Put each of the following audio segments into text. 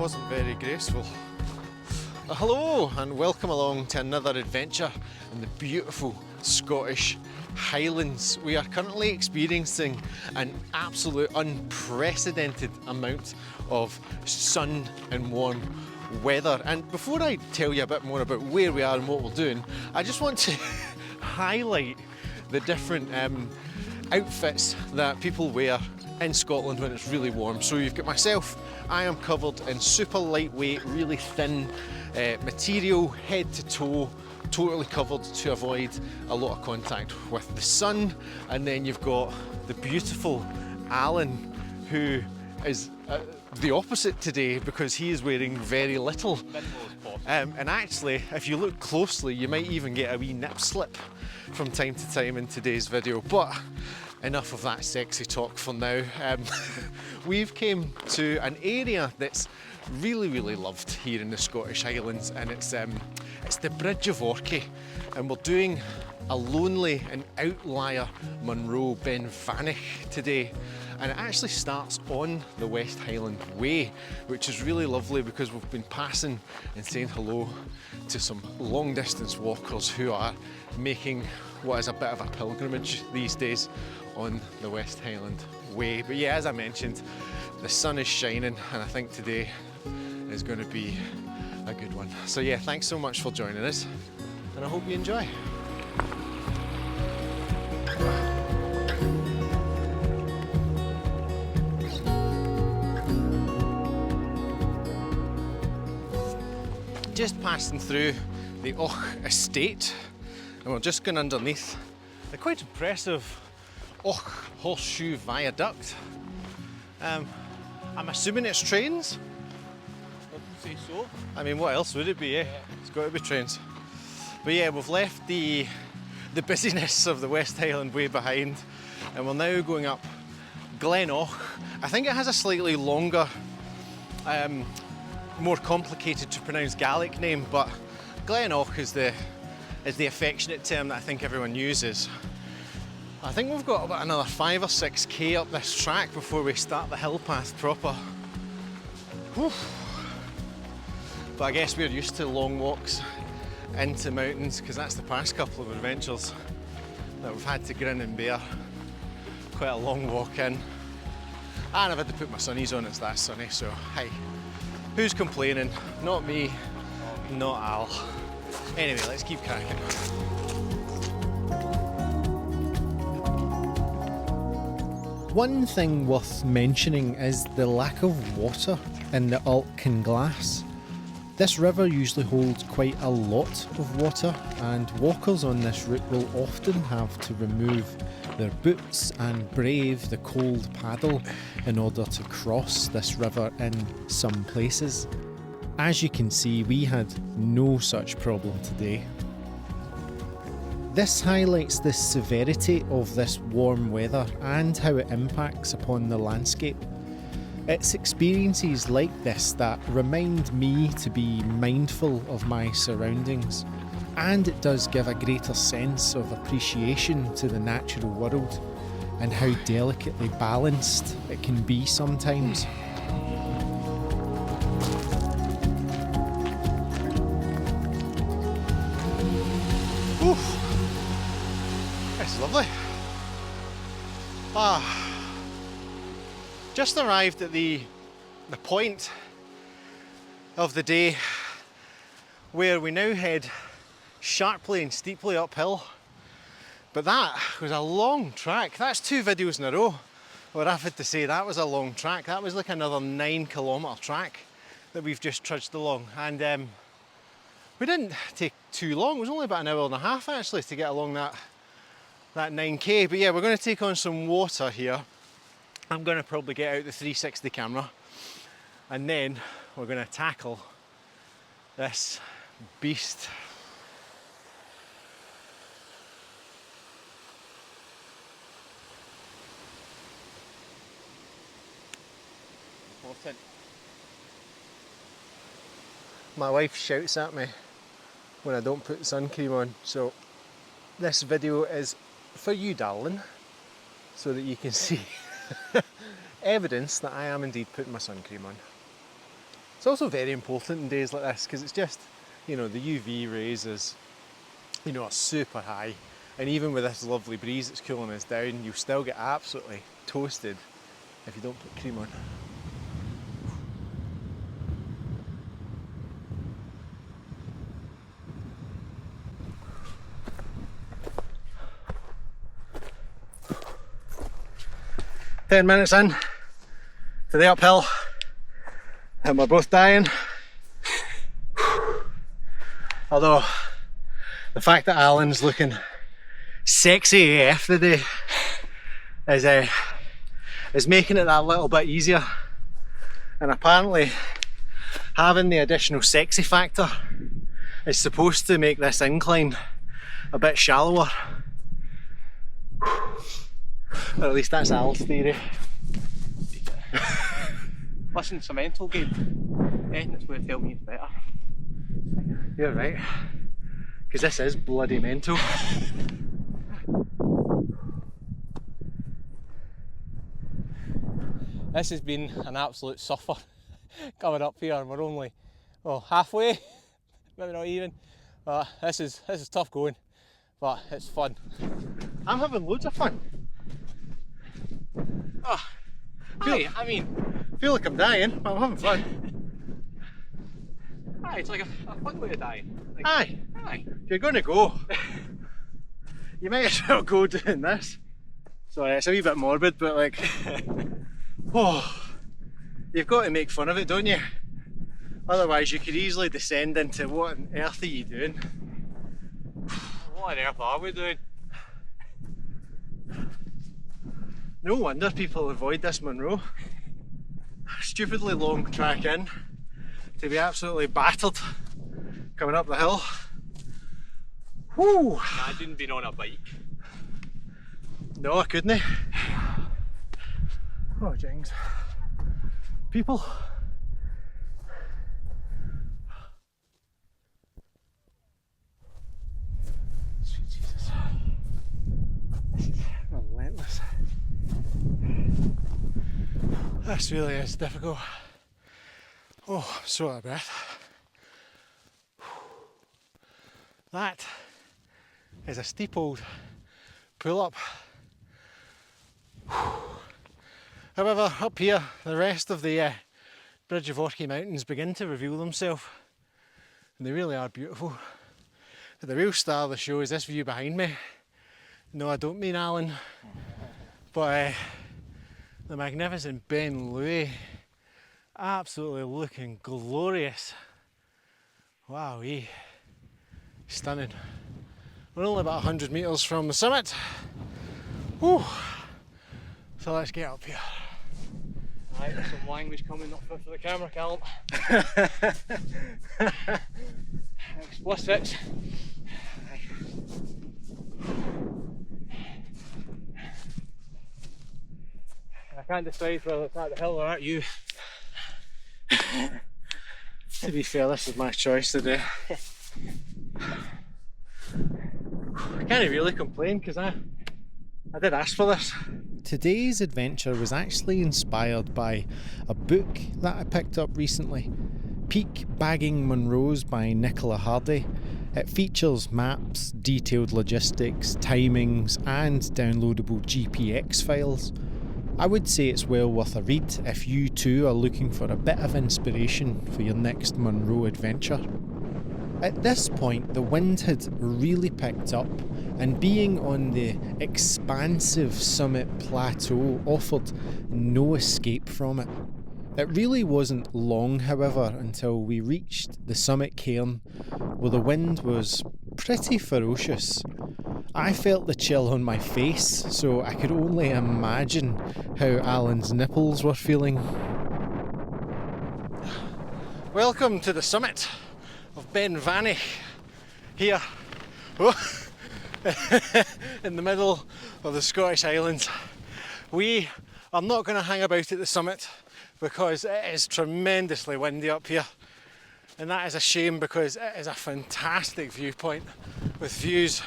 wasn't very graceful. Hello and welcome along to another adventure in the beautiful Scottish Highlands. We are currently experiencing an absolute unprecedented amount of sun and warm weather. And before I tell you a bit more about where we are and what we're doing, I just want to highlight the different outfits that people wear in Scotland when it's really warm. So you've got myself, I am covered in super lightweight, really thin material, head to toe, totally covered to avoid a lot of contact with the sun. And then you've got the beautiful Alan, who is the opposite today because he is wearing very little. And actually, if you look closely, you might even get a wee nip slip from time to time in today's video. But enough of that sexy talk for now. We've came to an area that's really loved here in the Scottish Highlands, and it's the Bridge of Orchy, and we're doing a lonely and outlier Munro Ben Vanic today. And it actually starts on the West Highland Way, which is really lovely because we've been passing and saying hello to some long distance walkers who are making what is a bit of a pilgrimage these days on the West Highland Way. But yeah, as I mentioned, the sun is shining and I think today is going to be a good one. So yeah, thanks so much for joining us and I hope you enjoy. Just passing through the Och estate, and we're just going underneath the quite impressive Och Horseshoe Viaduct. I'm assuming it's trains? I would say so. I mean, what else would it be, eh? Yeah. It's got to be trains. But yeah, we've left the busyness of the West Highland Way behind, and we're now going up Glen Och. I think it has a slightly longer, more complicated to pronounce Gaelic name, but Glen Och is the affectionate term that I think everyone uses. I think we've got about another 5 or 6k up this track before we start the hill path proper. Whew. But I guess we're used to long walks into mountains because that's the past couple of adventures that we've had to grin and bear. Quite a long walk in. And I've had to put my sunnies on, it's that sunny, so hey, who's complaining? Not me, not Al. Anyway, let's keep cracking. One thing worth mentioning is the lack of water in the Altkin Glass. This river usually holds quite a lot of water, and walkers on this route will often have to remove their boots and brave the cold paddle in order to cross this river in some places. As you can see, we had no such problem today. This highlights the severity of this warm weather and how it impacts upon the landscape. It's experiences like this that remind me to be mindful of my surroundings, and it does give a greater sense of appreciation to the natural world and how delicately balanced it can be sometimes. Oof. It's lovely. Just arrived at the point of the day where we now head sharply and steeply uphill. But that was a long track. That's 2 videos in a row where I've had to say that was a long track. That was like another 9-kilometre track that we've just trudged along. And we didn't take too long. It was only about an hour and a half actually to get along that 9k. But yeah, we're going to take on some water here. I'm going to probably get out the 360 camera and then we're going to tackle this beast. My wife shouts at me when I don't put sun cream on, so this video is for you, darling, so that you can see evidence that I am indeed putting my sun cream on. It's also very important in days like this because it's just, you know, the UV rays is, you know, are super high, and even with this lovely breeze that's cooling us down, you'll still get absolutely toasted if you don't put cream on. Ten minutes in to the uphill, and we're both dying. Although the fact that Alan's looking sexy AF today is making it that little bit easier. And apparently having the additional sexy factor is supposed to make this incline a bit shallower. Or at least that's Al's theory. Listen, it's a mental game. Anything that's going to tell me it's better. You're right. Because this is bloody mental. This has been an absolute suffer coming up here, and we're only halfway, maybe not even. This is tough going, but it's fun. I'm having loads of fun. Oh, aye, I mean, I feel like I'm dying, but I'm having fun. Aye, it's like a fun way to die. Like, Aye. Aye. If you're going to go, you might as well go doing this. Sorry, it's a wee bit morbid, but like, oh, you've got to make fun of it, don't you? Otherwise you could easily descend into what on earth are you doing? What on earth are we doing? No wonder people avoid this Munro. Stupidly long track in to be absolutely battered coming up the hill. Whew! Imagine being on a bike. No, I couldn't. Oh, Jings. People. Sweet Jesus. This is relentless. This really is difficult. Oh, I'm so out of breath. That is a steep old pull up. However, up here, the rest of the Bridge of Orkney Mountains begin to reveal themselves, and they really are beautiful. But the real star of the show is this view behind me. No, I don't mean Alan, but the magnificent Beinn, absolutely looking glorious. Wowee, stunning. We're only about 100 metres from the summit. Whew. So let's get up here. Right, there's some language coming up for the camera, Callum. Explicit. I can't decide whether it's at the hill or at you. To be fair, this is my choice today. I can't really complain because I did ask for this. Today's adventure was actually inspired by a book that I picked up recently, Peak Bagging Munros by Nicola Hardy. It features maps, detailed logistics, timings and downloadable GPX files. I would say it's well worth a read if you too are looking for a bit of inspiration for your next Munro adventure. At this point, the wind had really picked up, and being on the expansive summit plateau offered no escape from it. It really wasn't long, however, until we reached the summit cairn, where the wind was pretty ferocious. I felt the chill on my face, so I could only imagine how Alan's nipples were feeling. Welcome to the summit of Ben Vanic, here in the middle of the Scottish Highlands. We are not going to hang about at the summit because it is tremendously windy up here, and that is a shame because it is a fantastic viewpoint with views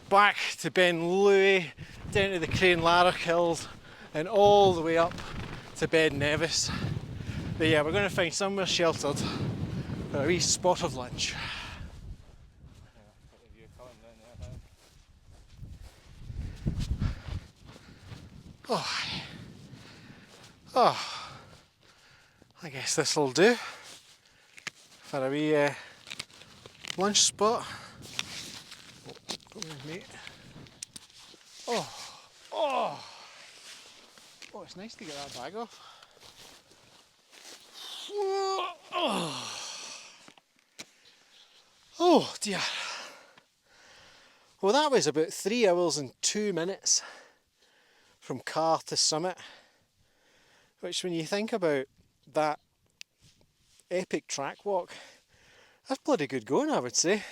back to Beinn, down to the Crane Larroch Hills and all the way up to Ben Nevis. But yeah, we're going to find somewhere sheltered for a wee spot of lunch. Oh, I guess this'll do for a wee lunch spot. Come with me. Oh, it's nice to get that bag off. Oh dear. Well, that was about 3 hours and 2 minutes from car to summit, which, when you think about that epic track walk, that's bloody good going, I would say.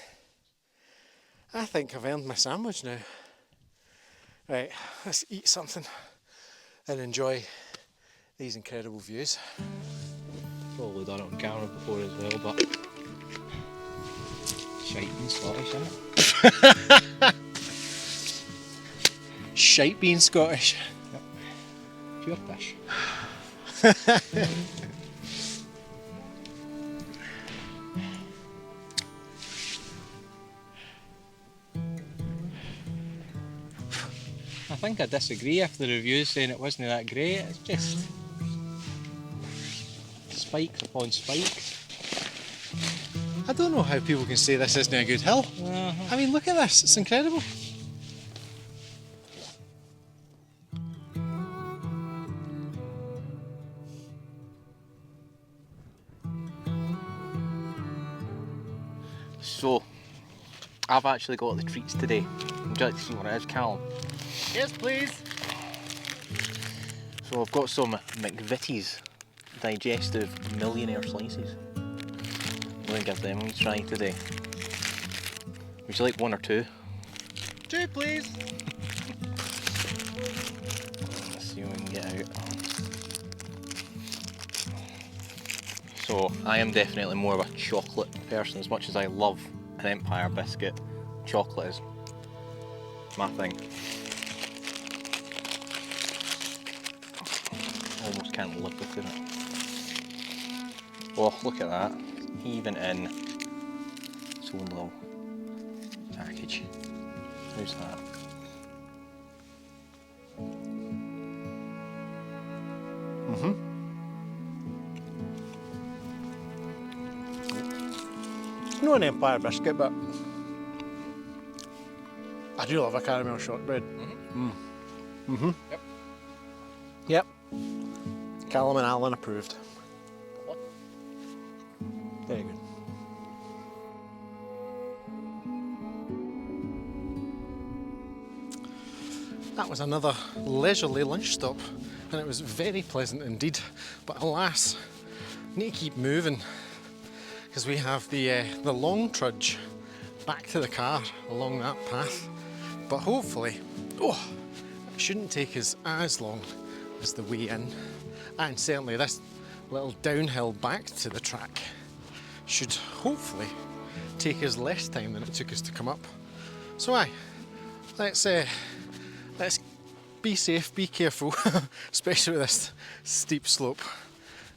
I think I've earned my sandwich now. Right, let's eat something and enjoy these incredible views. Probably done it on camera before as well, but shite being Scottish, isn't it? Shite being Scottish. Yep. Pure fish. I think I disagree if the review's saying it wasn't that great. It's just spikes upon spikes. I don't know how people can say this isn't a good hill. I mean, look at this, it's incredible. So, I've actually got the treats today. Would you like to see what it is, Callum? Yes, please. So I've got some McVitie's digestive millionaire slices. I'm going to give them a wee try today. Would you like one or two? Two, please. Let's see what we can get out. So I am definitely more of a chocolate person. As much as I love an Empire biscuit, chocolate is my thing. Almost can't live without it. Oh, look at that. Even in its own little package. How's that? It's not an Empire biscuit, but I do love a caramel shortbread. Yep. Yep. Callum and Alan approved. Very good. That was another leisurely lunch stop, and it was very pleasant indeed. But alas, need to keep moving because we have the long trudge back to the car along that path. But hopefully, it shouldn't take us as long as the way in, and certainly this little downhill back to the track should hopefully take us less time than it took us to come up. So let's be safe, be careful, especially with this steep slope,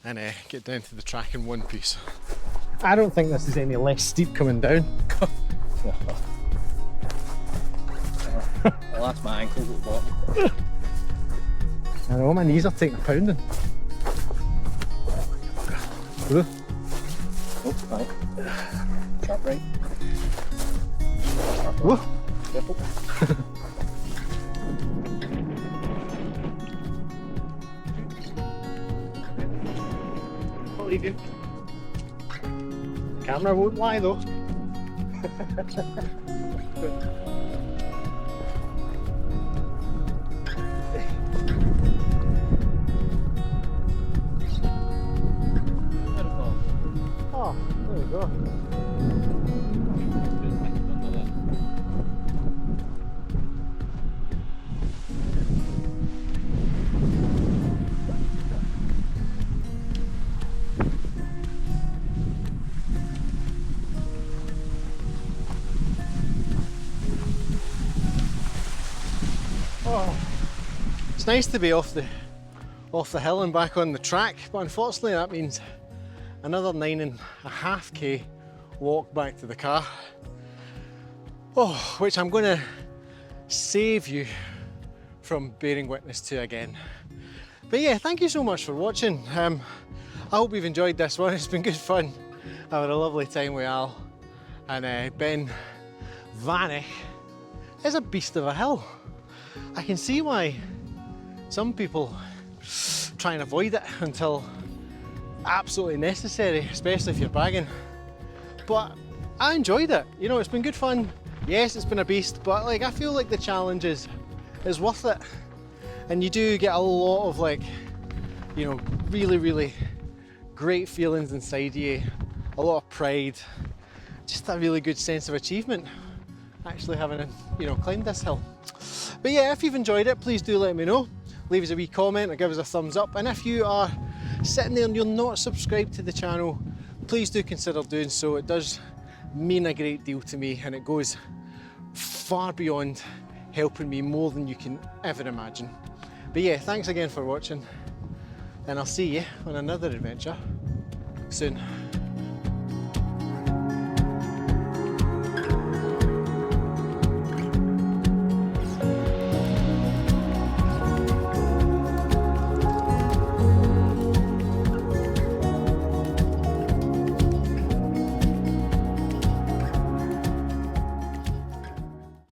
and get down to the track in one piece. I don't think this is any less steep coming down. Well, that's my ankles at the bottom. I know, my knees are taking a pounding. Oh, right. Sharp right. Sharp Whoa. Careful. What are you doing? Camera won't lie though. Oh, there we go. Oh, it's nice to be off the off the hill and back on the track, but unfortunately that means another 9.5k walk back to the car. Oh, which I'm going to save you from bearing witness to again. But yeah, thank you so much for watching. I hope you've enjoyed this one. It's been good fun. I had a lovely time with Al, and Ben Vanic is a beast of a hill. I can see why some people try and avoid it until absolutely necessary, especially if you're bagging. But I enjoyed it. You know, it's been good fun. Yes, it's been a beast, but like I feel like the challenge is worth it. And you do get a lot of like, you know, really great feelings inside you, a lot of pride, just a really good sense of achievement actually having, you know, climbed this hill. But yeah, if you've enjoyed it, please do let me know. Leave us a wee comment or give us a thumbs up. And if you are sitting there and you're not subscribed to the channel, please do consider doing so. It does mean a great deal to me, and it goes far beyond helping me more than you can ever imagine. But yeah, thanks again for watching, and I'll see you on another adventure soon.